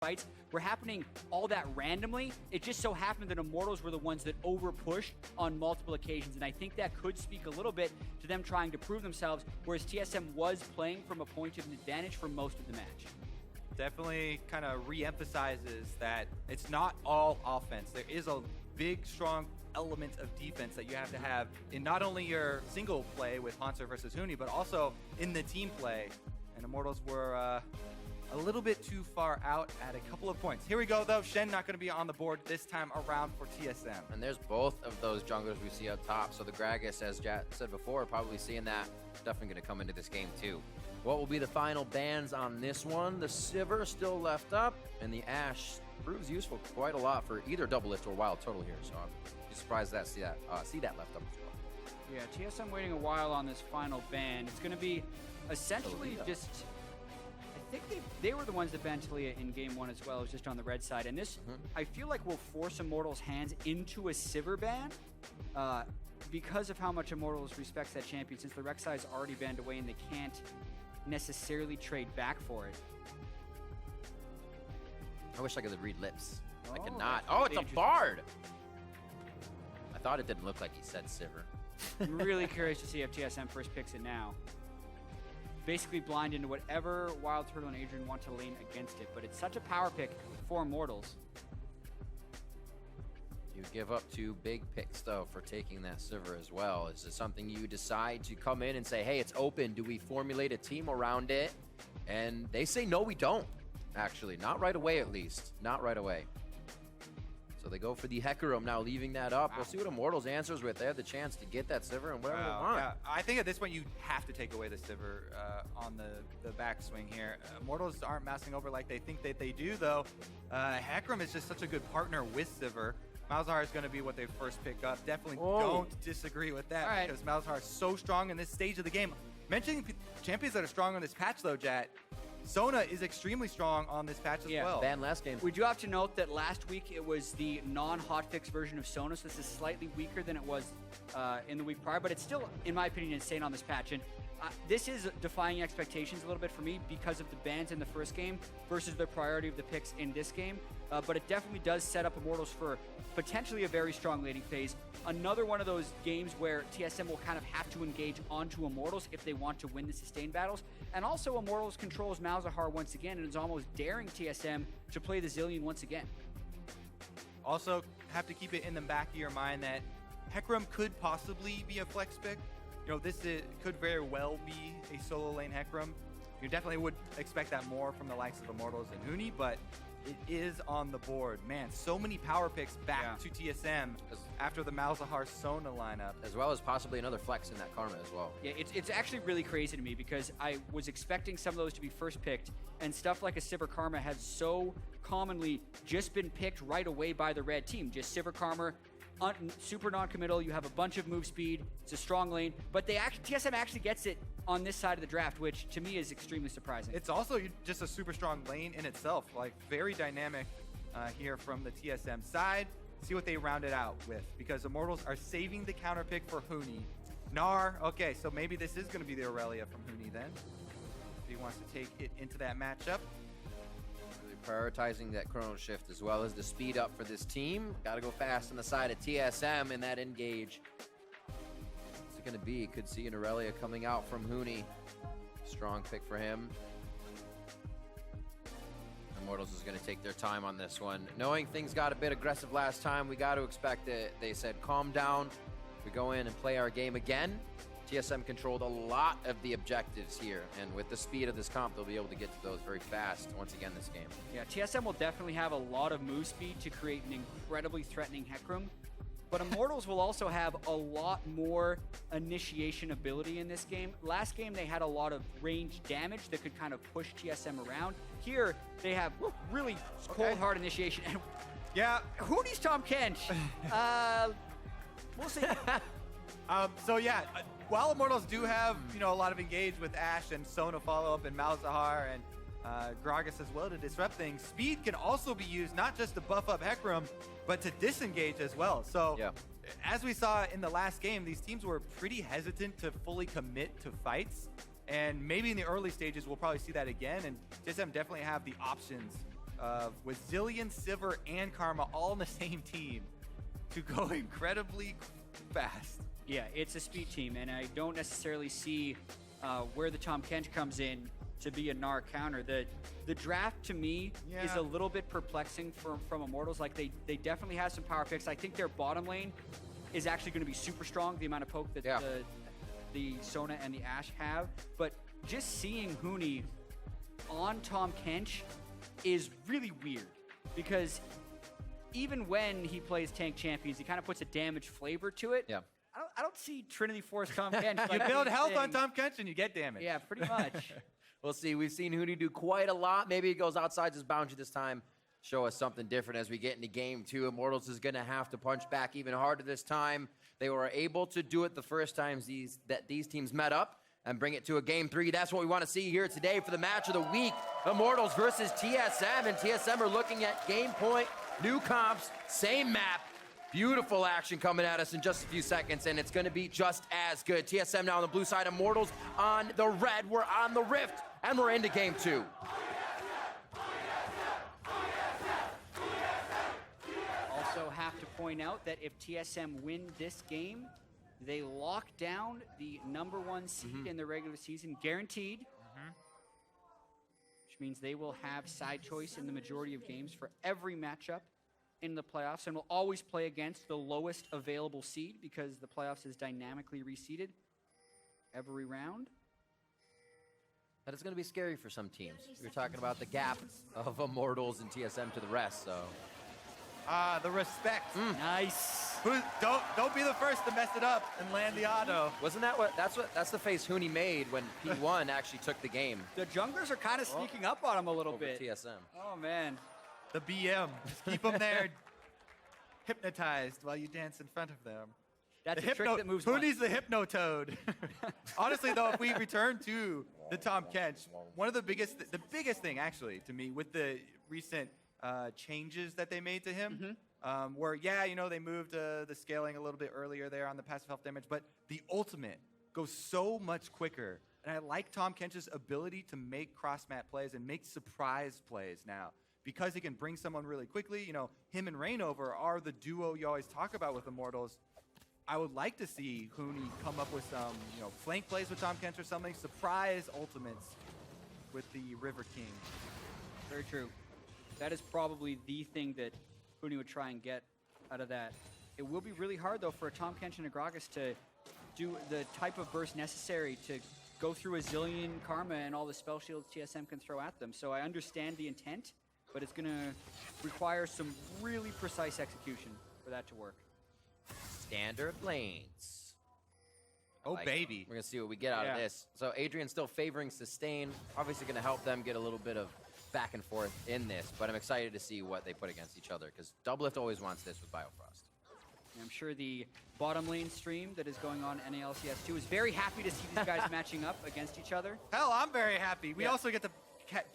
fights were happening all that randomly. It just so happened that Immortals were the ones that over-pushed on multiple occasions, and I think that could speak a little bit to them trying to prove themselves, whereas TSM was playing from a point of an advantage for most of the match. Definitely kind of re-emphasizes that it's not all offense. There is a big, strong element of defense that you have to have in not only your single play with Hauntzer versus Huni, but also in the team play. And Immortals were a little bit too far out at a couple of points. Here we go, though. Shen not going to be on the board this time around for TSM. And there's both of those junglers we see up top. So the Gragas, as Jat said before, probably seeing that. Definitely going to come into this game, too. What will be the final bans on this one? The Sivir still left up, and the Ashe proves useful quite a lot for either Doublelift or Wildturtle here. So I'm surprised that see that left up as well. Yeah, TSM waiting a while on this final ban. It's going to be essentially just... I think they were the ones that banned Talia in game one as well. It was just on the red side. And this, I feel like, will force Immortals' hands into a Sivir ban because of how much Immortals respects that champion, since the Rek'Sai is already banned away and they can't necessarily trade back for it. I wish I could read lips. I Oh, cannot. that's Oh, it's a interesting. Bard! I thought it didn't look like he said Sivir. I'm really curious to see if TSM first picks it now. Basically blind into whatever Wildturtle and Adrian want to lane against it, but it's such a power pick for Immortals. You give up two big picks, though, for taking that Sivir as well. Is it something you decide to come in and say, hey, it's open, do we formulate a team around it? And they say, no, we don't, actually. Not right away, at least. Not right away. So they go for the Hecarim now, leaving that up. We'll see what Immortals answers with. They have the chance to get that Sivir and whatever they want. Yeah. I think at this point you have to take away the Sivir on the backswing here. Immortals aren't mousing over like they think that they do, though. Hecarim is just such a good partner with Sivir. Malzahar is going to be what they first pick up. Definitely don't disagree with that because Malzahar is so strong in this stage of the game. Mentioning champions that are strong on this patch, though, Jat, Sona is extremely strong on this patch as well. Ban last game. We do have to note that last week it was the non-hotfix version of Sona, so this is slightly weaker than it was in the week prior, but it's still, in my opinion, insane on this patch. And this is defying expectations a little bit for me because of the bans in the first game versus the priority of the picks in this game. But it definitely does set up Immortals for potentially a very strong laning phase. Another one of those games where TSM will kind of have to engage onto Immortals if they want to win the sustained battles. And also Immortals controls Malzahar once again and is almost daring TSM to play the Zillion once again. Also, have to keep it in the back of your mind that Hecarim could possibly be a flex pick. You know, this could very well be a solo lane Hecarim. You definitely would expect that more from the likes of Immortals and Huni, but it is on the board. Man, so many power picks back to TSM after the Malzahar Sona lineup. As well as possibly another flex in that Karma as well. Yeah, it's actually really crazy to me because I was expecting some of those to be first picked, and stuff like a Sivir Karma has so commonly just been picked right away by the red team. Just Sivir Karma, super non-committal, you have a bunch of move speed, it's a strong lane, but TSM actually gets it on this side of the draft, which to me is extremely surprising. It's also just a super strong lane in itself, like very dynamic here from the TSM side. See what they round it out with, because Immortals are saving the counter pick for Huni. Gnar, okay, so maybe this is going to be the Aurelia from Huni then, if he wants to take it into that matchup. Really prioritizing that chrono shift as well as the speed up for this team. Got to go fast on the side of TSM in that engage. What's it going to be? Could see an Aurelia coming out from Huni. Strong pick for him. Immortals is going to take their time on this one. Knowing things got a bit aggressive last time, we got to expect it. They said, calm down. We go in and play our game again. TSM controlled a lot of the objectives here, and with the speed of this comp, they'll be able to get to those very fast once again this game. Yeah, TSM will definitely have a lot of move speed to create an incredibly threatening Hecarim, but Immortals will also have a lot more initiation ability in this game. Last game, they had a lot of range damage that could kind of push TSM around. Here, they have really cold, hard initiation. And Huni's Tom Kench. We'll see. So yeah, while Immortals do have, a lot of engage with Ashe and Sona follow-up and Malzahar and Gragas as well to disrupt things, speed can also be used not just to buff up Hecarim, but to disengage as well. So as we saw in the last game, these teams were pretty hesitant to fully commit to fights. And maybe in the early stages, we'll probably see that again. And TSM definitely have the options with Zillion, Sivir, and Karma all on the same team to go incredibly fast. Yeah, it's a speed team, and I don't necessarily see where the Tahm Kench comes in to be a Gnar counter. The draft, to me, is a little bit perplexing from Immortals. Like, they definitely have some power picks. I think their bottom lane is actually going to be super strong, the amount of poke that the Sona and the Ashe have. But just seeing Huni on Tahm Kench is really weird, because even when he plays tank champions, he kind of puts a damage flavor to it. Yeah. I don't see Trinity Force Tahm Kench. You build health on Tahm Kench and you get damage. Yeah, pretty much. We'll see. We've seen Huni do quite a lot. Maybe he goes outside his boundary this time. Show us something different as we get into game 2. Immortals is going to have to punch back even harder this time. They were able to do it the first times these teams met up and bring it to a game 3. That's what we want to see here today for the match of the week. Immortals versus TSM, and TSM are looking at game point, new comps, same map. Beautiful action coming at us in just a few seconds, and it's going to be just as good. TSM now on the blue side, Immortals on the red. We're on the Rift, and we're into game 2. Also have to point out that if TSM win this game, they lock down the #1 seed in the regular season, guaranteed. Which means they will have side choice in the majority of games for every matchup in the playoffs, and will always play against the lowest available seed, because the playoffs is dynamically reseeded every round. That is going to be scary for some teams. We were talking about the gap of Immortals and TSM to the rest, so. The respect. Nice. Don't be the first to mess it up and land the auto. Wasn't that that's the face Huni made when P1 actually took the game The junglers are kind of sneaking up on him a little over bit. TSM. Oh, man. The BM. Just keep them there hypnotized while you dance in front of them. That's a trick that moves Who on. needs the Hypnotoad? Honestly, though, if we return to the Tahm Kench, one of the biggest thing, actually, to me, with the recent changes that they made to him, where, they moved the scaling a little bit earlier there on the passive health damage, but the ultimate goes so much quicker. And I like Tahm Kench's ability to make cross-mat plays and make surprise plays now, because he can bring someone really quickly. Him and Reingover are the duo you always talk about with Immortals. I would like to see Huni come up with some, flank plays with Tahm Kench or something, surprise ultimates with the River King. Very true. That is probably the thing that Huni would try and get out of that. It will be really hard, though, for a Tahm Kench and a Gragas to do the type of burst necessary to go through a zillion Karma and all the spell shields TSM can throw at them. So I understand the intent, but it's going to require some really precise execution for that to work. Standard lanes. Oh, baby. We're going to see what we get out of this. So Adrian still favoring sustain. Obviously going to help them get a little bit of back and forth in this, but I'm excited to see what they put against each other, because Doublelift always wants this with Biofrost. I'm sure the bottom lane stream that is going on in LCS 2 is very happy to see these guys matching up against each other. Hell, I'm very happy. We also get to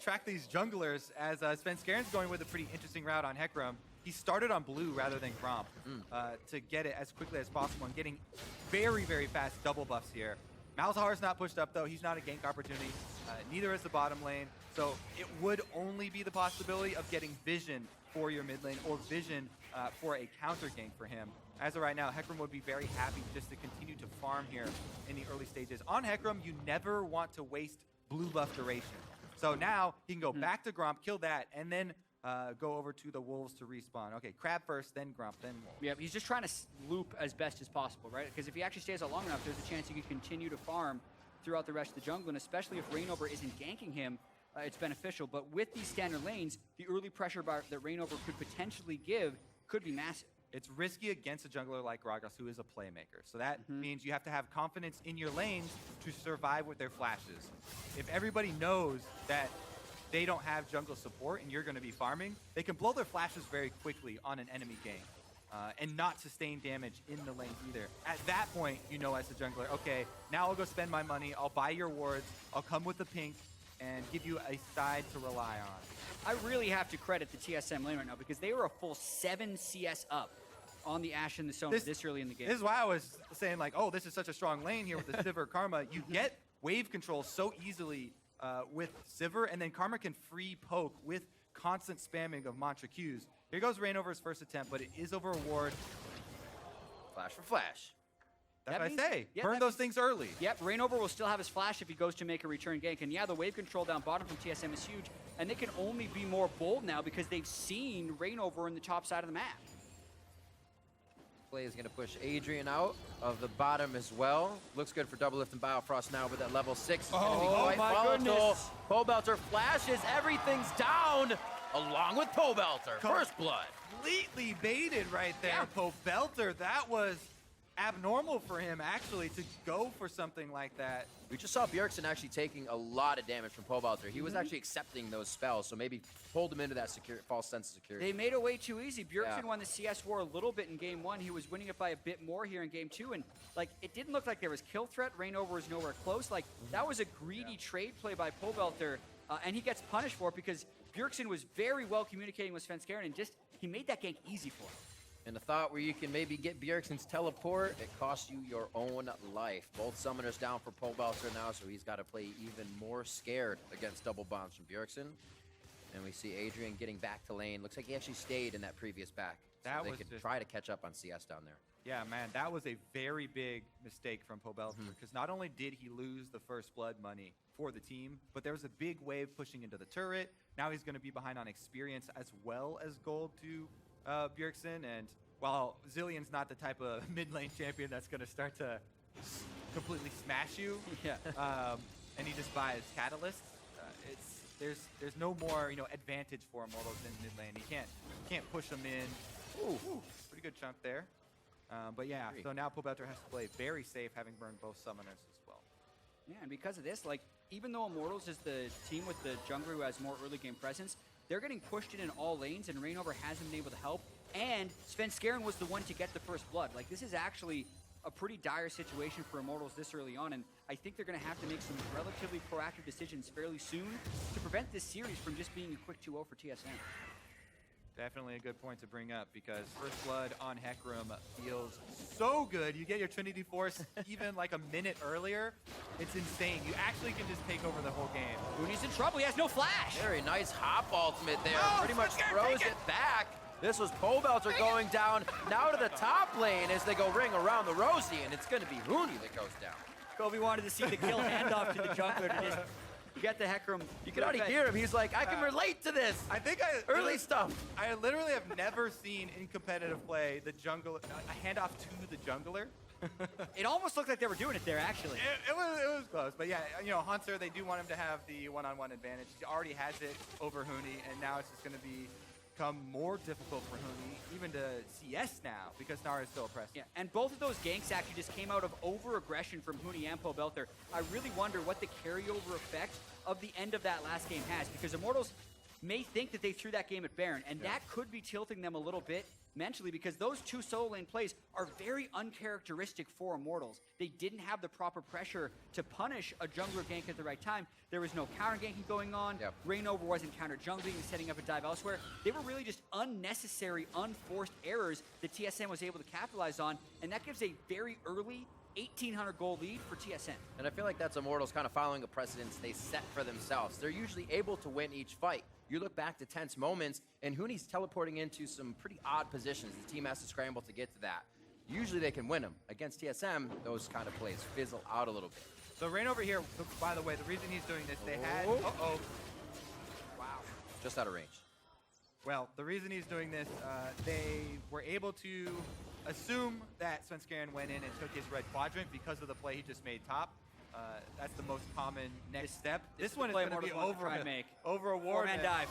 track these junglers, as Svenskeren's going with a pretty interesting route on Hecarim. He started on blue rather than Gromp to get it as quickly as possible, and getting very, very fast double buffs here. Malzahar's not pushed up, though. He's not a gank opportunity. Neither is the bottom lane. So it would only be the possibility of getting vision for your mid lane, or vision for a counter gank for him. As of right now, Hecarim would be very happy just to continue to farm here in the early stages. On Hecarim, you never want to waste blue buff duration. So now he can go back to Gromp, kill that, and then go over to the Wolves to respawn. Okay, Crab first, then Gromp, then Wolves. Yeah, he's just trying to loop as best as possible, right? Because if he actually stays out long enough, there's a chance he can continue to farm throughout the rest of the jungle, and especially if Reingover isn't ganking him, it's beneficial. But with these standard lanes, the early pressure bar that Reingover could potentially give could be massive. It's risky against a jungler like Gragas, who is a playmaker. So that means you have to have confidence in your lanes to survive with their flashes. If everybody knows that they don't have jungle support and you're going to be farming, they can blow their flashes very quickly on an enemy gank and not sustain damage in the lane either. At that point, you know as a jungler, okay, now I'll go spend my money, I'll buy your wards, I'll come with the pink, and give you a side to rely on. I really have to credit the TSM lane right now, because they were a full 7 CS up on the Ashe and the Sona this early in the game. This is why I was saying, like, oh, this is such a strong lane here with the Sivir Karma. You get wave control so easily with Sivir, and then Karma can free poke with constant spamming of mantra Qs. Here goes Reingover's first attempt, but it is over a ward. Flash for flash. That's That what means- I say. yeah, Burn that those means- things early. Yep, Reingover will still have his flash if he goes to make a return gank. And yeah, the wave control down bottom from TSM is huge. And they can only be more bold now because they've seen Reingover in the top side of the map. Play is going to push Adrian out of the bottom as well. Looks good for Doublelift and Biofrost now, but at level 6 is going to be Oh quite my volatile. goodness. Pobelter flashes, everything's down, along with Pobelter. First blood. Completely baited right there. Yeah. Pobelter, that was abnormal for him, actually, to go for something like that. We just saw Bjergsen actually taking a lot of damage from Pobelter. He was actually accepting those spells, so maybe pulled him into that false sense of security. They made it way too easy. Bjergsen Yeah. won the CS war a little bit in game 1. He was winning it by a bit more here in game 2. And like, it didn't look like there was kill threat. Reingover was nowhere close. Like, that was a greedy trade play by Pobelter. And he gets punished for it because Bjergsen was very well communicating with Svenskeren and just, he made that gank easy for him. And the thought where you can maybe get Bjergsen's teleport, it costs you your own life. Both summoners down for Pobelter now, so he's got to play even more scared against double bombs from Bjergsen. And we see Adrian getting back to lane. Looks like he actually stayed in that previous back. That so they was could just- try to catch up on CS down there. Yeah, man, that was a very big mistake from Pobelter because not only did he lose the first blood money for the team, but there was a big wave pushing into the turret. Now he's going to be behind on experience as well as gold to Bjergsen. And while Zillion's not the type of mid lane champion that's going to start to completely smash you, Yeah. and he just buys catalyst, there's no more advantage for Immortals in mid lane. He can't push them in. Ooh, pretty good chunk there. But yeah, so now Pobelter has to play very safe, having burned both summoners as well. Yeah, and because of this, like, even though Immortals is the team with the jungler who has more early game presence, they're getting pushed in all lanes, and Reingover hasn't been able to help. And Svenskeren was the one to get the first blood. Like, this is actually a pretty dire situation for Immortals this early on, and I think they're going to have to make some relatively proactive decisions fairly soon to prevent this series from just being a quick 2-0 for TSM. Definitely a good point to bring up because First Blood on Hecarim feels so good. You get your Trinity Force even like a minute earlier. It's insane. You actually can just take over the whole game. Huni's in trouble. He has no flash. Very nice hop ultimate there. Oh, Pretty much Svenskeren, throws take it back. This was Pobelter going down now to the top lane as they go ring around the Rosie, and it's going to be Huni that goes down. Kobe wanted to see the kill handoff to the jungler to just get the Hecarim. You can already hear him. He's like, I can relate to this. I think Early stuff. I literally have never seen in competitive play the jungle a handoff to the jungler. It almost looked like they were doing it there, actually. It was close, but yeah, Hauntzer, they do want him to have the one-on-one advantage. He already has it over Huni, and now it's just going to become more difficult for Huni, even to CS now, because Nara is still oppressed. Yeah, and both of those ganks actually just came out of over-aggression from Huni and Pobelter. I really wonder what the carryover effect of the end of that last game has, because Immortals may think that they threw that game at Baron, and that could be tilting them a little bit mentally, because those two solo lane plays are very uncharacteristic for Immortals. They didn't have the proper pressure to punish a jungler gank at the right time. There was no counter ganking going on. Yep. Reingover wasn't counter jungling and setting up a dive elsewhere. They were really just unnecessary, unforced errors that TSM was able to capitalize on, and that gives a very early 1,800 goal lead for TSM. And I feel like that's Immortals kind of following a precedence they set for themselves. They're usually able to win each fight. You look back to tense moments, and Huni's teleporting into some pretty odd positions. The team has to scramble to get to that. Usually they can win them. Against TSM, those kind of plays fizzle out a little bit. So Reingover here, by the way, the reason he's doing this, they had... Oh. Wow. Just out of range. Well, the reason he's doing this, they were able to assume that Svenskeren went in and took his red quadrant because of the play he just made top. That's the most common next step. This one is going to be over a ward. Four-man dive.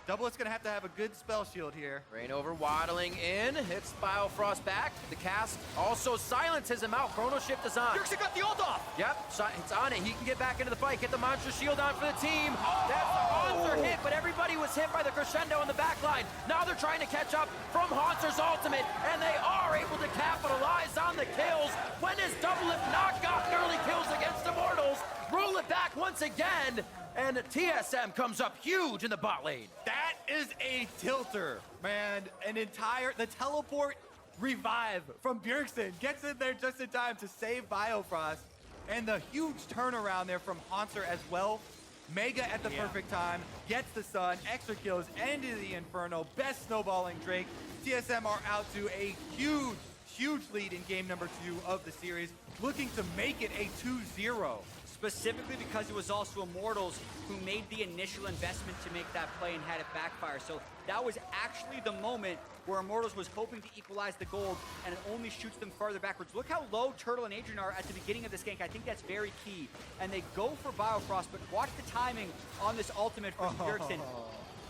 Doublelet's going to have a good spell shield here. Reingover waddling in, hits Biofrost back. The cast also silences him out. Chrono Shift is on. Bjergsen got the ult off. Yep, it's on it. He can get back into the fight, get the monster shield on for the team. That's the Hauntzer hit, but everybody was hit by the crescendo in the back line. Now they're trying to catch up from Hauntzer's ultimate, and they are able to capitalize on the kills. When his Doublelift not gotten early kills against Immortals, roll it back once again, and TSM comes up huge in the bot lane. That is a tilter, man. The teleport revive from Bjergsen gets in there just in time to save Biofrost. And the huge turnaround there from Hauntzer as well. Mega at the perfect time, gets the Sun, extra kills, end of the Inferno, best snowballing Drake. TSM are out to a huge lead in game number 2 of the series, looking to make it a 2-0. Specifically because it was also Immortals who made the initial investment to make that play and had it backfire. So that was actually the moment where Immortals was hoping to equalize the gold, and it only shoots them farther backwards. Look how low Turtle and Adrian are at the beginning of this gank. I think that's very key. And they go for Biofrost, but watch the timing on this ultimate from Bjergsen.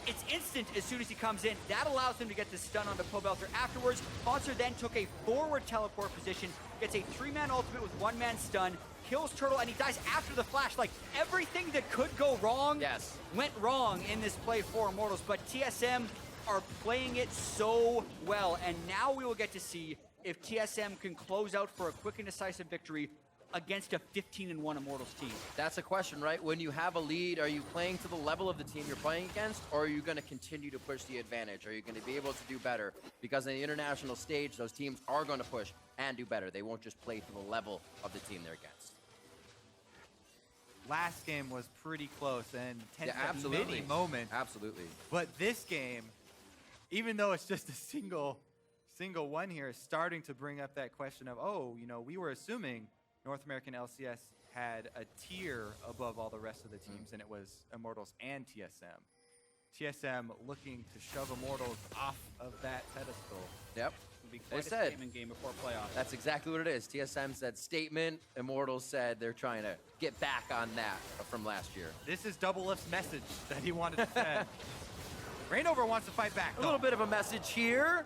It's instant as soon as he comes in. That allows him to get the stun onto Pobelter afterwards. Hauntzer then took a forward teleport position, gets a 3-man ultimate with 1-man stun, kills Turtle, and he dies after the flash. Like, everything that could go wrong went wrong in this play for Immortals, but TSM are playing it so well, and now we will get to see if TSM can close out for a quick and decisive victory against a 15-1 Immortals team. That's a question, right? When you have a lead, are you playing to the level of the team you're playing against, or are you going to continue to push the advantage? Are you going to be able to do better? Because in the international stage, those teams are going to push and do better. They won't just play to the level of the team they're against. Last game was pretty close and tense at absolutely. many moments. Absolutely. But this game, even though it's just a single one here, is starting to bring up that question of, oh, you know, we were assuming North American LCS had a tier above all the rest of the teams, and it was Immortals and TSM. TSM looking to shove Immortals off of that pedestal. Yep. It'll be quite a statement game before playoffs. That's exactly what it is. TSM said statement. Immortals said they're trying to get back on that from last year. This is Doublelift's message that he wanted to send. Reingover wants to fight back, though. A little bit of a message here.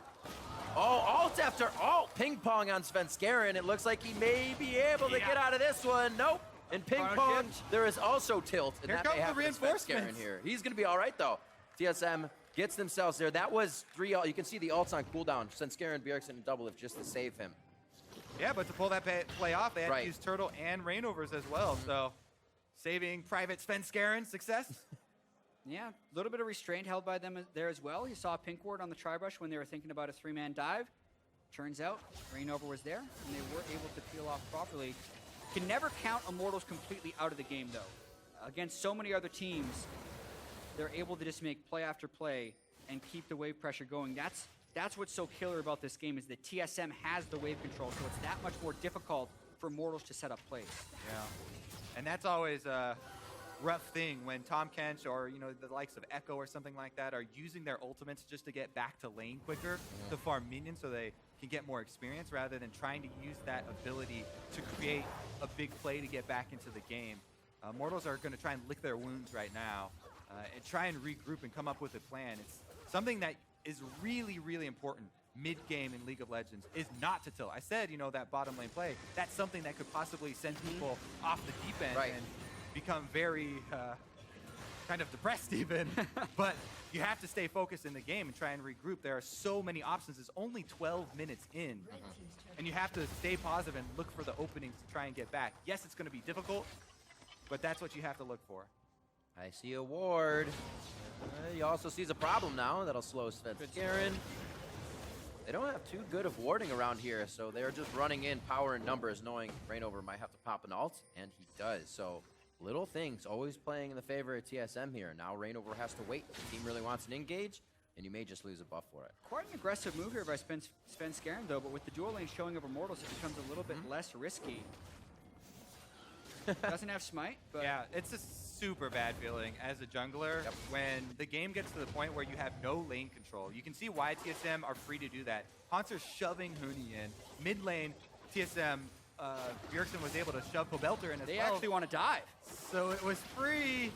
Oh, alt after alt. Ping pong on Svenskeren. It looks like he may be able to get out of this one. Nope. In ping pong, there is also tilt. And here that comes may the happen to reinforcements. Svenskeren here. He's going to be all right, though. TSM gets themselves there. That was 3 ult. You can see the ults on cooldown. Svenskeren, Bjergsen, and Doublelift just to save him. Yeah, but to pull that play off, they had to use Turtle and Reingovers as well. So saving Private Svenskeren success. Yeah, a little bit of restraint held by them there as well. You saw a pink ward on the tri-brush when they were thinking about a 3-man dive. Turns out, Reingover was there, and they were able to peel off properly. Can never count Immortals completely out of the game, though. Against so many other teams, they're able to just make play after play and keep the wave pressure going. That's what's so killer about this game, is that TSM has the wave control, so it's that much more difficult for Immortals to set up plays. Yeah, and that's always a rough thing when Tom Kench or, you know, the likes of Echo or something like that are using their ultimates just to get back to lane quicker to farm minions so they can get more experience rather than trying to use that ability to create a big play to get back into the game. Immortals are going to try and lick their wounds right now and try and regroup and come up with a plan. It's something that is really, really important mid-game in League of Legends, is not to tilt. I said, you know, that bottom lane play, that's something that could possibly send people off the deep end and become very kind of depressed even. But you have to stay focused in the game and try and regroup. There are so many options. It's only 12 minutes in. And you have to stay positive and look for the openings to try and get back. Yes, it's going to be difficult, but that's what you have to look for. I see a ward. He also sees a problem now that'll slow Svenskeren. They don't have too good of warding around here, so they're just running in power and numbers, knowing Reingover might have to pop an ult, and he does. So little things always playing in the favor of TSM here. Now Reingover has to wait. The team really wants an engage, and you may just lose a buff for it. Quite an aggressive move here by Svenskeren, though, but with the dual lane showing of Immortals, it becomes a little bit less risky. Doesn't have smite, but yeah, it's a super bad feeling as a jungler when the game gets to the point where you have no lane control. You can see why TSM are free to do that. Hauntzer's shoving Huni in. Mid lane, TSM, Bjergsen was able to shove Pobelter in as well. They actually want to dive. So it was free.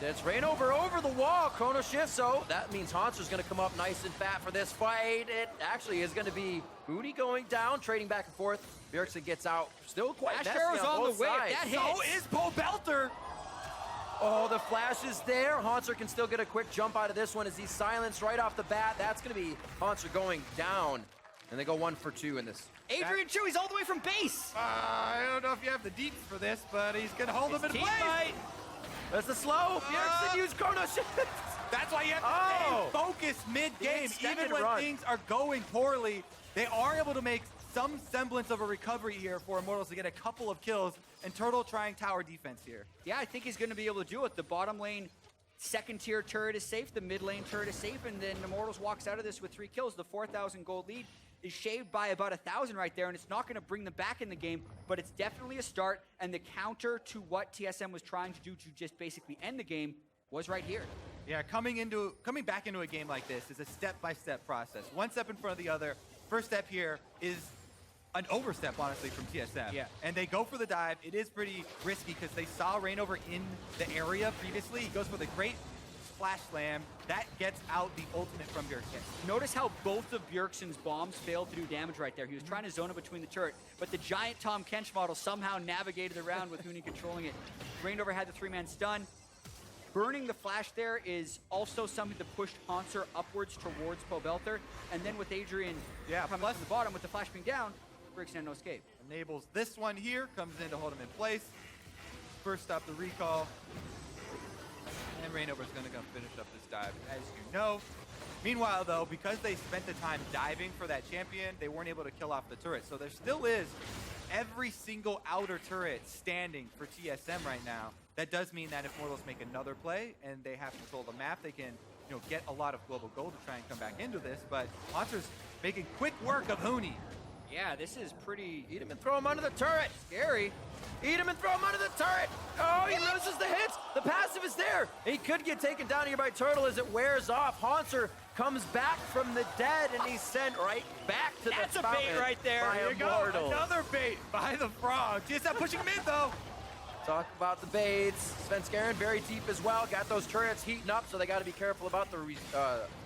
That's Reingover over the wall. Chrono shift, so that means Hauntzer's going to come up nice and fat for this fight. It actually is going to be Huni going down, trading back and forth. Bjergsen gets out. Still quite messy Arrow's on the both way. sides. That hits. So is Pobelter. Oh, the flash is there. Hauntzer can still get a quick jump out of this one as he's silenced right off the bat. That's going to be Hauntzer going down. And they go 1 for 2 in this. Adrian Chu, he's all the way from base. I don't know if you have the deets for this, but he's going to hold him in place. That's the slow. Bjergsen used Chrono shift. That's why you have to stay focused mid-game. Even when things are going poorly, they are able to make some semblance of a recovery here for Immortals to get a couple of kills, and Turtle trying tower defense here. Yeah, I think he's going to be able to do it. The bottom lane second tier turret is safe, the mid lane turret is safe, and then Immortals walks out of this with 3 kills. The 4,000 gold lead is shaved by about 1,000 right there, and it's not going to bring them back in the game, but it's definitely a start, and the counter to what TSM was trying to do to just basically end the game was right here. Yeah, coming back into a game like this is a step-by-step process. One step in front of the other. First step here is an overstep, honestly, from TSM. Yeah. And they go for the dive. It is pretty risky because they saw Reingover in the area previously. He goes for the great splash slam. That gets out the ultimate from Bjergsen. Notice how both of Bjergsen's bombs failed to do damage right there. He was trying to zone it between the turret, but the giant Tom Kench model somehow navigated around with Huni controlling it. Reingover had the 3-man stun. Burning the flash there is also something that pushed Hauntzer upwards towards Pobelter, and then with Adrian coming to the bottom with the flash being down, Bjergsen had no escape. Enables this one here, comes in to hold him in place. First stop the recall. And Reingover's gonna go finish up this dive, as you know. Meanwhile, though, because they spent the time diving for that champion, they weren't able to kill off the turret. So there still is every single outer turret standing for TSM right now. That does mean that if Immortals make another play and they have control of the map, they can, get a lot of global gold to try and come back into this. But Hauntzer's making quick work of Huni. Yeah, this is pretty Eat him and throw him under the turret. scary. Eat him and throw him under the turret. Oh, he loses the hits. The passive is there. He could get taken down here by Turtle as it wears off. Hauntzer comes back from the dead, and he's sent right back to That's the a bait fountain right there. by Here you go. Immortals. Another bait by the Frog. TSM pushing him in, though. Talk about the baits. Svenskeren very deep as well. Got those turrets heating up, so they got to be careful about the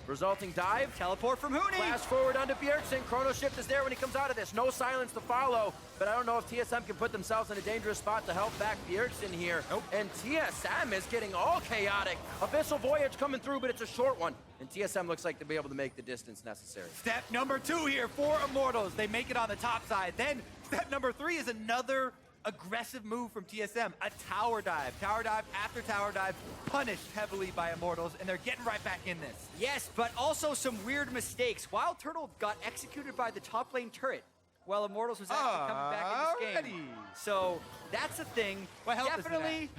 resulting dive. Teleport from Huni. Flash forward onto Bjergsen. Chrono Shift is there when he comes out of this. No silence to follow, but I don't know if TSM can put themselves in a dangerous spot to help back Bjergsen here. Nope. And TSM is getting all chaotic. Abyssal Voyage coming through, but it's a short one. And TSM looks like to be able to make the distance necessary. Step number 2 here for Immortals. They make it on the top side. Then step number 3 is another aggressive move from TSM, a tower dive. Tower dive after tower dive, punished heavily by Immortals, and they're getting right back in this. Yes, but also some weird mistakes. Wildturtle got executed by the top lane turret, while Immortals was actually coming back in this game. So that's a thing. What help is Definitely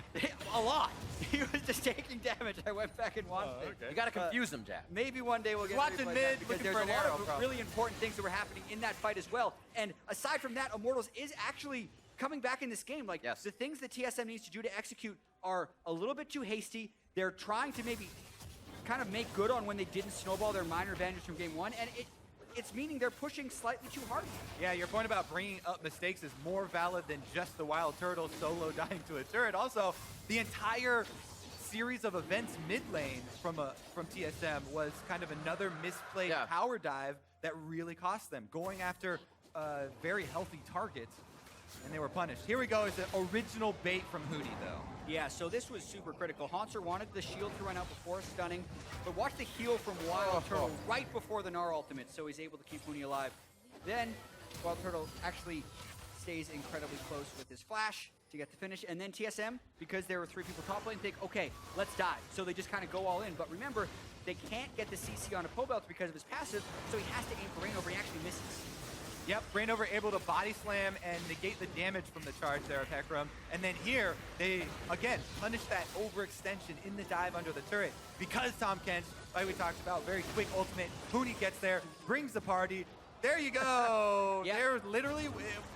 a lot. He was just taking damage. I went back and watched it. You got to confuse them, Jack. Maybe one day we'll get Watching replay of mid, that, because looking there's for a an lot arrow, of probably. really important things that were happening in that fight as well. And aside from that, Immortals is actually coming back in this game. Like, yes, the things that TSM needs to do to execute are a little bit too hasty. They're trying to maybe kind of make good on when they didn't snowball their minor advantage from game 1, and it's meaning they're pushing slightly too hard. Yeah, your point about bringing up mistakes is more valid than just the Wild Turtle solo dying to a turret. Also, the entire series of events mid lane from TSM was kind of another misplayed power dive that really cost them, going after very healthy targets, and they were punished. Here we go, is the original bait from Huni, though. Yeah, so this was super critical. Hauntzer wanted the shield to run out before stunning, but watch the heal from Wild Turtle right before the Gnar ultimate, so he's able to keep Huni alive. Then Wild Turtle actually stays incredibly close with his flash to get the finish, and then TSM, because there were 3 people top lane, think, okay, let's dive. So they just kind of go all in, but remember, they can't get the CC on a Pobelter because of his passive, so he has to aim for Reingover. He actually misses. Yep, Reingover able to body slam and negate the damage from the charge there of Hecarim. And then here, they, again, punish that overextension in the dive under the turret. Because Tom Kench, like we talked about, very quick ultimate. Huni gets there, brings the party. There you go. Yep. There, literally,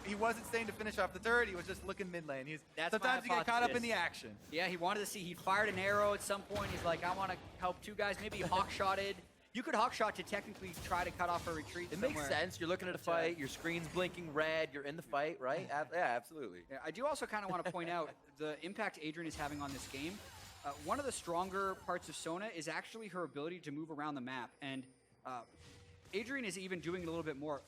he wasn't staying to finish off the turret. He was just looking mid lane. Sometimes you get caught up in the action. Yeah, he wanted to see, he fired an arrow at some point. He's like, I want to help 2 guys. Maybe he hawk-shotted. You could hawk-shot to technically try to cut off a retreat It somewhere. makes sense. You're looking at a fight, your screen's blinking red, you're in the fight, right? Yeah, absolutely. Yeah, I do also kind of want to point out the impact Adrian is having on this game. One of the stronger parts of Sona is actually her ability to move around the map, and Adrian is even doing it a little bit more.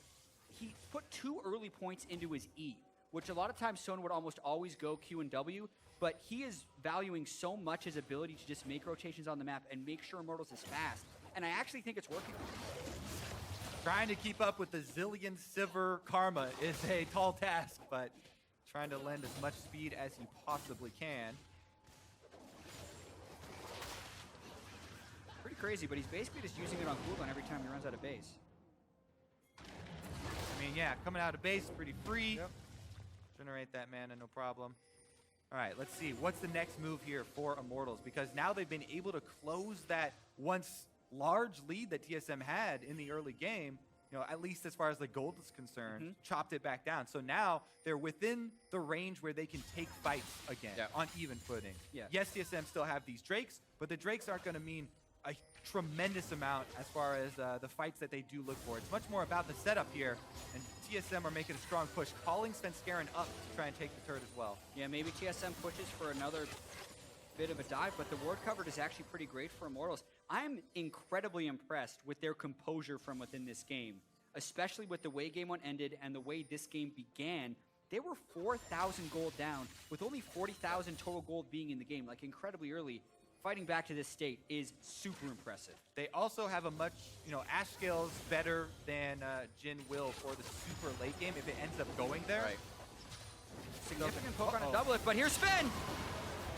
He put 2 early points into his E, which a lot of times Sona would almost always go Q and W, but he is valuing so much his ability to just make rotations on the map and make sure Immortals is fast. And I actually think it's working. Trying to keep up with the zillion Sivir karma is a tall task, but trying to lend as much speed as he possibly can. Pretty crazy, but he's basically just using it on cooldown every time he runs out of base. I mean, mean, yeah, coming out of base, pretty free. Yep. Generate that mana, no problem. All right, let's see. What's the next move here for Immortals? Because now they've been able to close that once large lead that TSM had in the early game, you know, at least as far as the gold is concerned, chopped it back down. So now they're within the range where they can take fights again on even footing. Yeah. Yes, TSM still have these Drakes, but the Drakes aren't going to mean a tremendous amount as far as the fights that they do look for. It's much more about the setup here, and TSM are making a strong push, calling Svenskeren up to try and take the turret as well. Yeah, maybe TSM pushes for another bit of a dive, but the ward coverage is actually pretty great for Immortals. I'm incredibly impressed with their composure from within this game, especially with the way game one ended and the way this game began. They were 4,000 gold down with only 40,000 total gold being in the game, like incredibly early. Fighting back to this state is super impressive. They also have a much, you know, Ashe scales better than Jin will for the super late game if it ends up going there. Right. Significant poke on a double lift, but here's Sven!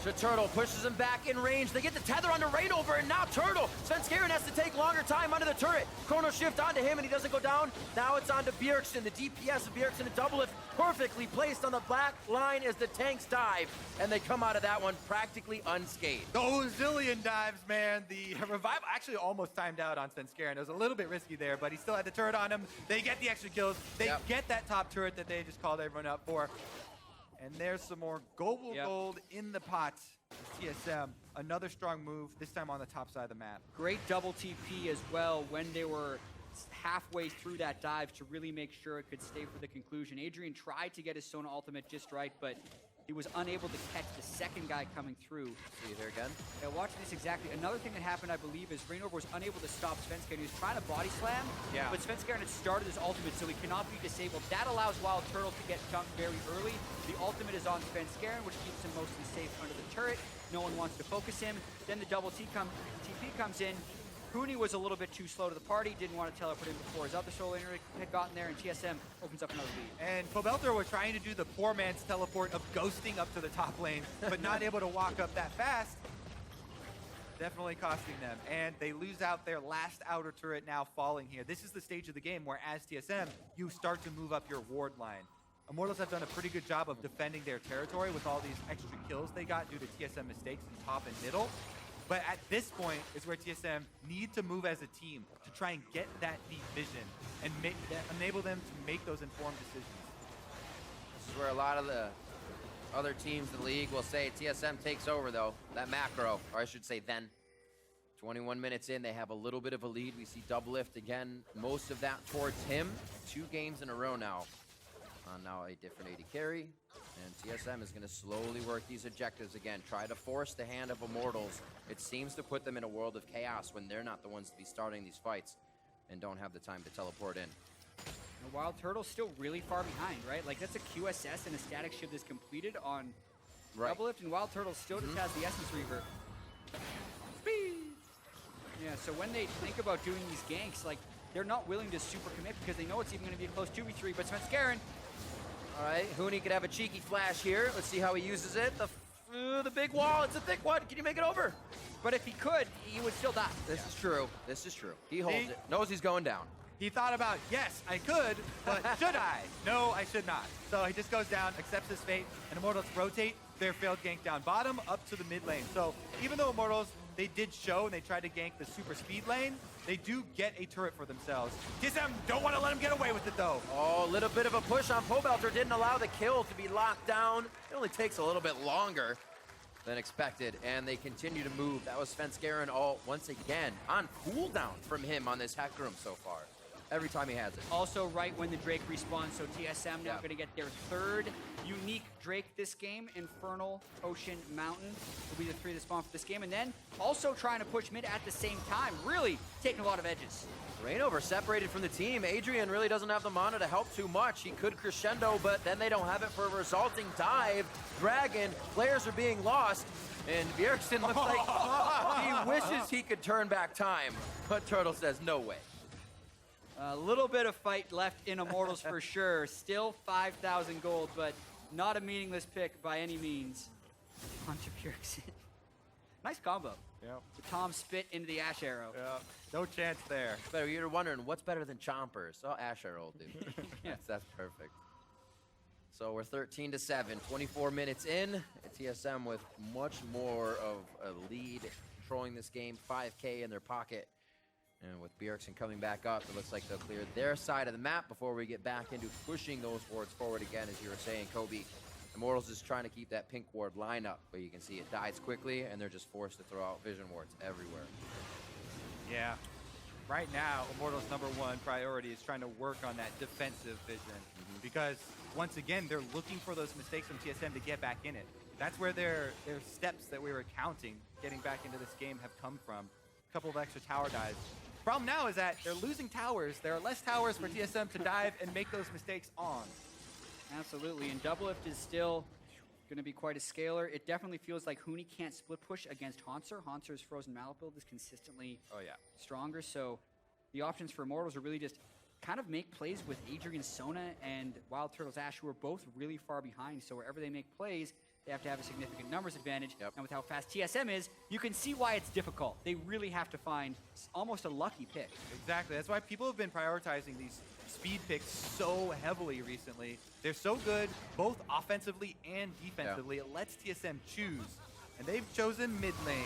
So Turtle pushes him back in range. They get the tether onto Reingover, and now Turtle. Svenskeren has to take longer time under the turret. Chrono shift onto him, and he doesn't go down. Now it's onto Bjergsen. The DPS of Bjergsen, a double lift perfectly placed on the black line as the tanks dive, and they come out of that one practically unscathed. Those zillion dives, man. The revival actually almost timed out on Svenskeren. It was a little bit risky there, but he still had the turret on him. They get the extra kills. They get that top turret that they just called everyone up for. And there's some more gold in the pot. TSM, another strong move, this time on the top side of the map. Great double TP as well when they were halfway through that dive to really make sure it could stay for the conclusion. Adrian tried to get his Sona ultimate just right, but he was unable to catch the second guy coming through. See you there again. Yeah, watch this exactly. Another thing that happened, I believe, is Reingover was unable to stop Svenskeren. He was trying to body slam, but Svenskeren had started his ultimate, so he cannot be disabled. That allows Wildturtle to get jumped very early. The ultimate is on Svenskeren, which keeps him mostly safe under the turret. No one wants to focus him. Then the double TP comes in. Huni was a little bit too slow to the party, didn't want to teleport in before his other solo laner had gotten there, and TSM opens up another lead. And Pobelter was trying to do the poor man's teleport of ghosting up to the top lane, but not able to walk up that fast. Definitely costing them. And they lose out their last outer turret now falling here. This is the stage of the game where, as TSM, you start to move up your ward line. Immortals have done a pretty good job of defending their territory with all these extra kills they got due to TSM mistakes in top and middle. But at this point is where TSM need to move as a team to try and get that deep vision and enable them to make those informed decisions. This is where a lot of the other teams in the league will say TSM takes over, though. That macro, or I should say then. 21 minutes in, they have a little bit of a lead. We see Doublelift again, most of that towards him. 2 games in a row now. Now a different AD carry. And TSM is going to slowly work these objectives again. Try to force the hand of Immortals. It seems to put them in a world of chaos when they're not the ones to be starting these fights and don't have the time to teleport in. The Wildturtle's still really far behind, right? Like, that's a QSS and a static shift is completed on Doublelift, and Wildturtle still just has the Essence Reaver. Speed! Yeah, so when they think about doing these ganks, like, they're not willing to super commit because they know it's even going to be a close 2v3, but Svenskeren. All right, Huni could have a cheeky flash here. Let's see how he uses it. The big wall, it's a thick one. Can you make it over? But if he could, he would still die. This is true. This is true. He holds it. Knows he's going down. He thought about, yes, I could, but should I? No, I should not. So he just goes down, accepts his fate, and Immortals rotate their failed gank down bottom up to the mid lane. So even though Immortals, they did show and they tried to gank the super speed lane, they do get a turret for themselves. TSM don't want to let him get away with it, though. Oh, a little bit of a push on Pobelter. Didn't allow the kill to be locked down. It only takes a little bit longer than expected, and they continue to move. That was Svenskeren all once again on cooldown from him on this hack room so far. Every time he has it. Also right when the Drake respawns, so TSM now going to get their 3rd unique Drake this game. Infernal, Ocean, Mountain will be the 3 that spawn for this game. And then also trying to push mid at the same time. Really taking a lot of edges. Reingover separated from the team. Adrian really doesn't have the mana to help too much. He could crescendo, but then they don't have it for a resulting dive. Dragon, players are being lost. And Bjergsen looks like he wishes he could turn back time. But Turtle says, no way. A little bit of fight left in Immortals for sure. Still 5,000 gold, but not a meaningless pick by any means. Onto Bjergsen. Nice combo. Yep. The Tom spit into the Ash arrow. Yep. No chance there. But you're wondering what's better than Chompers? Oh, Ash Arrow will do. That's perfect. So we're 13-7, 24 minutes in. TSM with much more of a lead, controlling this game, 5K in their pocket. And with Bjergsen coming back up, it looks like they'll clear their side of the map before we get back into pushing those wards forward again, as you were saying, Kobe. Immortals is trying to keep that pink ward lineup, but you can see it dies quickly, and they're just forced to throw out vision wards everywhere. Yeah. Right now, Immortals' #1 priority is trying to work on that defensive vision. Because, once again, they're looking for those mistakes from TSM to get back in it. That's where their steps that we were counting getting back into this game have come from. A couple of extra tower dives. Problem now is that they're losing towers. There are less towers for TSM to dive and make those mistakes on. Absolutely, and Doublelift is still going to be quite a scaler. It definitely feels like Huni can't split push against Hauntzer. Hauntzer's Frozen Mallet build is consistently stronger, so the options for Immortals are really just kind of make plays with Adrian Sona and Wildturtle's Ash, who are both really far behind, so wherever they make plays, they have to have a significant numbers advantage. And with how fast TSM is, you can see why it's difficult. They really have to find almost a lucky pick. Exactly. That's why people have been prioritizing these speed picks so heavily recently. They're so good, both offensively and defensively. It lets TSM choose. And they've chosen mid lane.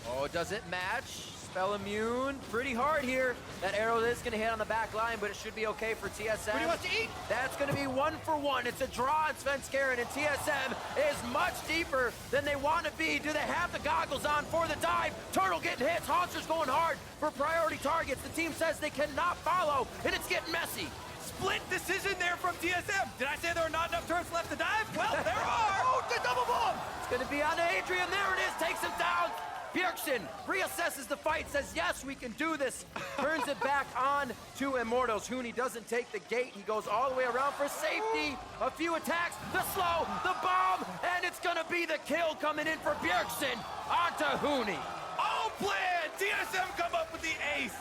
Oh, does it match? Spell immune. Pretty hard here. That arrow is going to hit on the back line, but it should be okay for TSM. Pretty much eat. That's going to be 1-for-1. It's a draw on Svenskeren, and TSM is much deeper than they want to be. Do they have the goggles on for the dive? Turtle getting hits. Hauntzer's going hard for priority targets. The team says they cannot follow, and it's getting messy. Split decision there from TSM. Did I say there are not enough turrets left to dive? Well, there are. Oh, the double bomb. It's going to be on Adrian. There it is. Takes him down. Bjergsen reassesses the fight, says, yes, we can do this. Turns it back on to Immortals. Huni doesn't take the gate. He goes all the way around for safety. A few attacks, the slow, the bomb, and it's going to be the kill coming in for Bjergsen onto Huni. Oh, plan! TSM come up with the ace.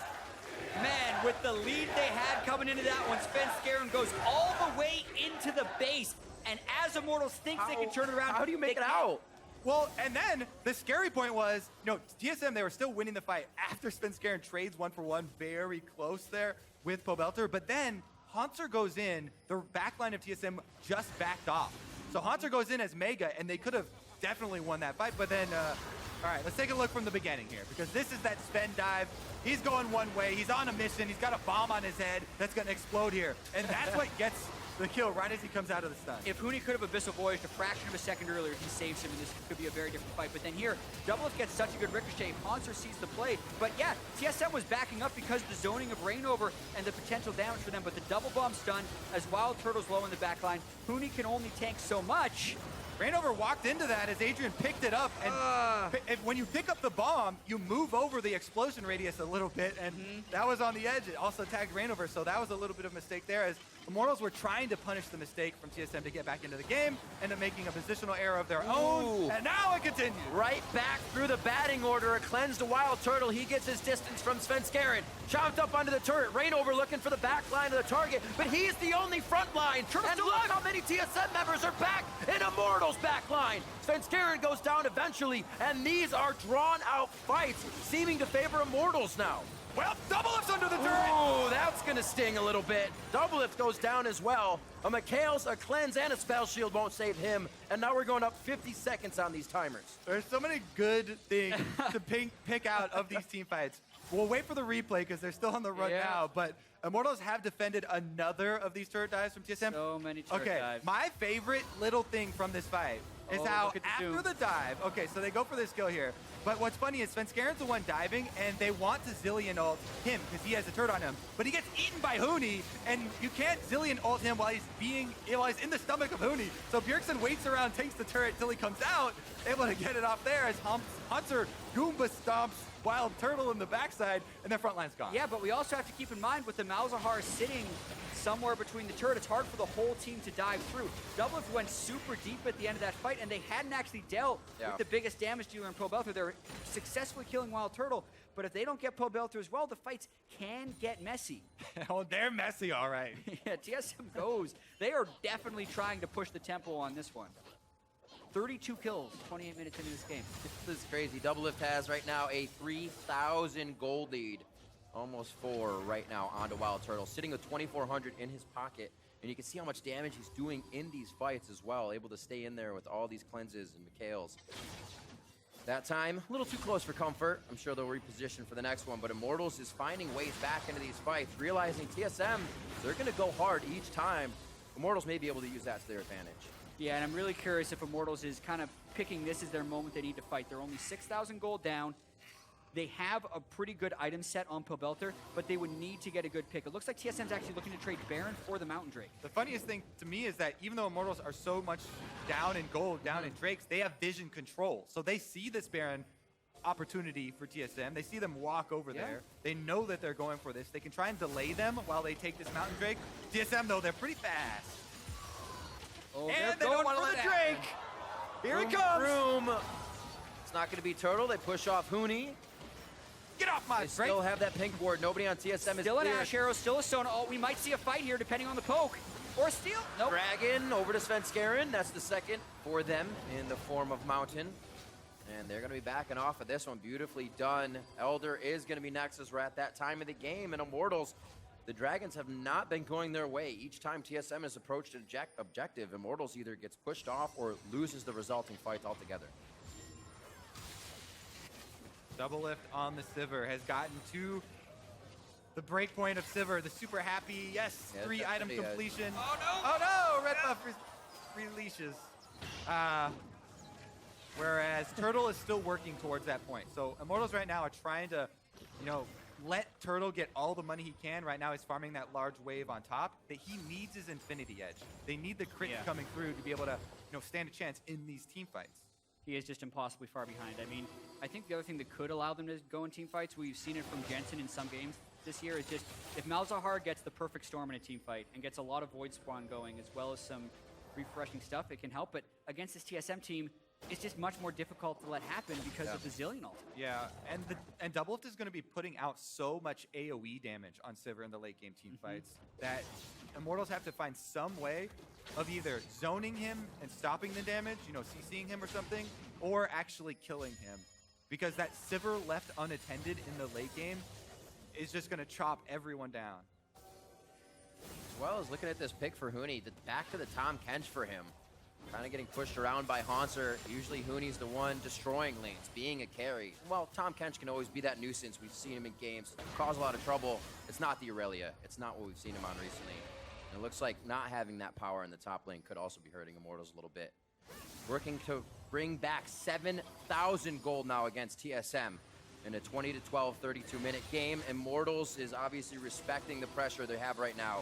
Man, with the lead they had coming into that one, Svenskeren goes all the way into the base, and as Immortals thinks they can turn it around, How do you make they it can't. out? Well, and then the scary point was, TSM, they were still winning the fight after Svenskeren trades 1-for-1 very close there with Pobelter. But then Hauntzer goes in, the backline of TSM just backed off. So Hauntzer goes in as Mega, and they could have definitely won that fight. But then, all right, let's take a look from the beginning here, because this is that Sven dive. He's going one way. He's on a mission. He's got a bomb on his head that's going to explode here. And that's what gets the kill right as he comes out of the stun. If Huni could have Abyssal Voyaged a fraction of a second earlier, he saves him, and this could be a very different fight. But then here, Doublelift gets such a good ricochet. Hauntzer sees the play. But yeah, TSM was backing up because of the zoning of Reingover and the potential damage for them. But the double bomb stun, as Wildturtle's low in the backline, Huni can only tank so much. Reingover walked into that as Adrian picked it up, and when you pick up the bomb, you move over the explosion radius a little bit, and that was on the edge. It also tagged Reingover, so that was a little bit of a mistake there, as Immortals were trying to punish the mistake from TSM to get back into the game, end up making a positional error of their own, and now it continues. Right back through the batting order. A cleanse to Wildturtle. He gets his distance from Svenskeren. Chomped up onto the turret. Reingover looking for the back line of the target, but he's the only front line. And look how many TSM members are back in Immortals back line. Svenskeren goes down eventually, and these are drawn out fights, seeming to favor Immortals now. Well, Doublelift's under the turret! Ooh, that's gonna sting a little bit. Doublelift goes down as well. A Mikhail's, a cleanse, and a spell shield won't save him. And now we're going up 50 seconds on these timers. There's so many good things to pick out of these team fights. We'll wait for the replay because they're still on the run now, but Immortals have defended another of these turret dives from TSM. So many turret dives. My favorite little thing from this fight is how after the dive, so they go for this kill here. But what's funny is Svenskeren's the one diving, and they want to Zillion ult him because he has a turret on him. But he gets eaten by Huni, and you can't Zillion ult him while he's in the stomach of Huni. So Bjergsen waits around, takes the turret till he comes out, able to get it off there as Hauntzer Goomba stomps Wildturtle in the backside, and their front line's gone. Yeah, but we also have to keep in mind with the Malzahar sitting somewhere between the turret, it's hard for the whole team to dive through. Doublelift went super deep at the end of that fight, and they hadn't actually dealt with the biggest damage dealer in Pobelter. They're successfully killing Wildturtle, but if they don't get Pobelter as well, the fights can get messy. Oh, they're messy, all right. Yeah, TSM goes. They are definitely trying to push the tempo on this one. 32 kills, 28 minutes into this game. This is crazy. Doublelift has right now a 3,000 gold lead. Almost 4 right now onto Wildturtle, sitting with 2,400 in his pocket. And you can see how much damage he's doing in these fights as well, able to stay in there with all these cleanses and Mikhails. That time, a little too close for comfort. I'm sure they'll reposition for the next one, but Immortals is finding ways back into these fights, realizing TSM, they're gonna go hard each time. Immortals may be able to use that to their advantage. Yeah, and I'm really curious if Immortals is kind of picking this as their moment they need to fight. They're only 6,000 gold down. They have a pretty good item set on Pobelter, but they would need to get a good pick. It looks like TSM's actually looking to trade Baron for the Mountain Drake. The funniest thing to me is that even though Immortals are so much down in gold, down in Drakes, they have vision control. So they see this Baron opportunity for TSM. They see them walk over there. They know that they're going for this. They can try and delay them while they take this Mountain Drake. TSM, though, they're pretty fast. Oh, And they don't want to let the Drake. Here it comes. Room. It's not going to be Turtle. They push off Huni. Get off my They still have that pink board. Nobody on TSM is Still an clear. Ash Arrow, still a Sona. Oh, we might see a fight here depending on the poke. Or a steal. Nope. Dragon over to Svenskeren. That's the second for them in the form of Mountain. And they're going to be backing off of this one. Beautifully done. Elder is going to be next as we're at that time of the game. And Immortals, the Dragons have not been going their way. Each time TSM has approached an objective, Immortals either gets pushed off or loses the resulting fight altogether. Doublelift on the Sivir has gotten to the break point of Sivir. The super happy, yes, Yeah, 3 item that's pretty, completion. Oh no! Oh no! Red buff releases. Whereas Turtle is still working towards that point. So Immortals right now are trying to, you know, let Turtle get all the money he can. Right now he's farming that large wave on top. That he needs his Infinity Edge. They need the crits coming through to be able to, you know, stand a chance in these team fights. He is just impossibly far behind. I mean, I think the other thing that could allow them to go in team fights, we've seen it from Jensen in some games this year, is just if Malzahar gets the perfect storm in a team fight and gets a lot of Void Spawn going as well as some refreshing stuff, it can help. But against this TSM team, it's just much more difficult to let happen because of the Zillion ult. Yeah, and Doublelift is going to be putting out so much AoE damage on Sivir in the late game team fights that Immortals have to find some way of either zoning him and stopping the damage, you know, CCing him or something, or actually killing him. Because that Sivir left unattended in the late game is just going to chop everyone down. As well as looking at this pick for Huni, back to the Tom Kench for him. Kind of getting pushed around by Hauntzer. Usually Huni's the one destroying lanes, being a carry. Well, Tom Kench can always be that nuisance. We've seen him in games, cause a lot of trouble. It's not the Aurelia. It's not what we've seen him on recently. And it looks like not having that power in the top lane could also be hurting Immortals a little bit. Working to bring back 7,000 gold now against TSM in a 20 to 12, 32-minute game. Immortals is obviously respecting the pressure they have right now.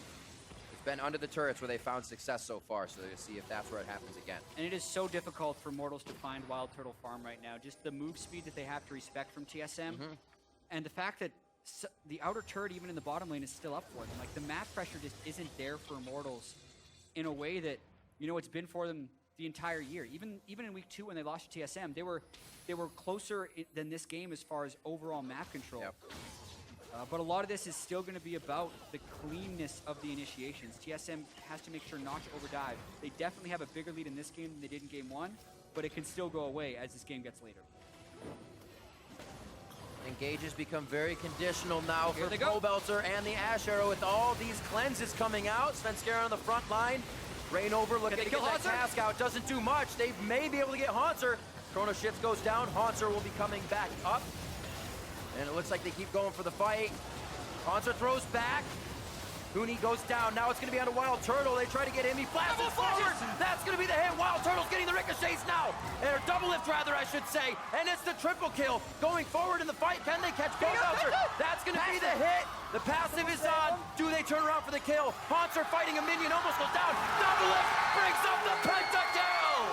It's been under the turrets where they found success so far, so they'll see if that's where it happens again. And it is so difficult for Immortals to find Wildturtle farm right now. Just the move speed that they have to respect from TSM, and the fact that the outer turret, even in the bottom lane, is still up for them. Like, the map pressure just isn't there for Immortals in a way that, you know, it's been for them the entire year. Even in week 2 when they lost to TSM, they were closer than this game as far as overall map control. Yep. But a lot of this is still going to be about the cleanness of the initiations. TSM has to make sure not to overdive. They definitely have a bigger lead in this game than they did in game 1, but it can still go away as this game gets later. Engages become very conditional now Here for they go. Pobelter and the Ash Arrow with all these cleanses coming out. Svenskeren on the front line. Reingover looking to they get kill that Hauntzer? task out. Doesn't do much. They may be able to get Hauntzer. Chrono Shift goes down. Hauntzer will be coming back up. And it looks like they keep going for the fight. Hauntzer throws back. Huni goes down. Now it's going to be on a Wildturtle. They try to get him. He flashes forward. That's going to be the hit. Wildturtle's getting the ricochets now. Or Doublelift, rather, I should say. And it's the triple kill. Going forward in the fight. Can they catch Pobelter? That's going to be the hit. The passive is on. Do they turn around for the kill? Hauntzer fighting a minion. Almost goes down. Doublelift brings up the pentakill.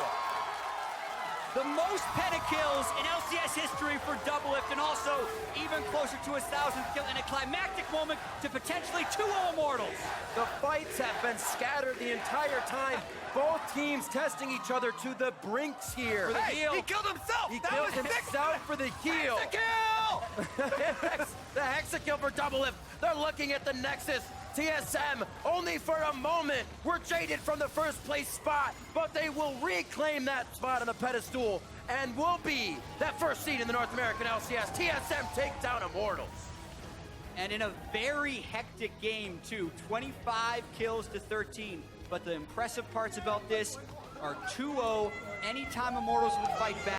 The most pentakills in LCS history for Doublelift, and also even closer to his 1,000th kill in a climactic moment to potentially 2-0 Immortals. The fights have been scattered the entire time. Both teams testing each other to the brinks here. For the heal. He killed himself! He That killed was sick. himself for the heal. Kill! The hexakill for Doublelift. They're looking at the Nexus. TSM, only for a moment, were jaded from the first place spot, but they will reclaim that spot on the pedestal and will be that first seed in the North American LCS. TSM take down Immortals. And in a very hectic game too, 25 kills to 13. But the impressive parts about this are 2-0. Anytime Immortals would fight back,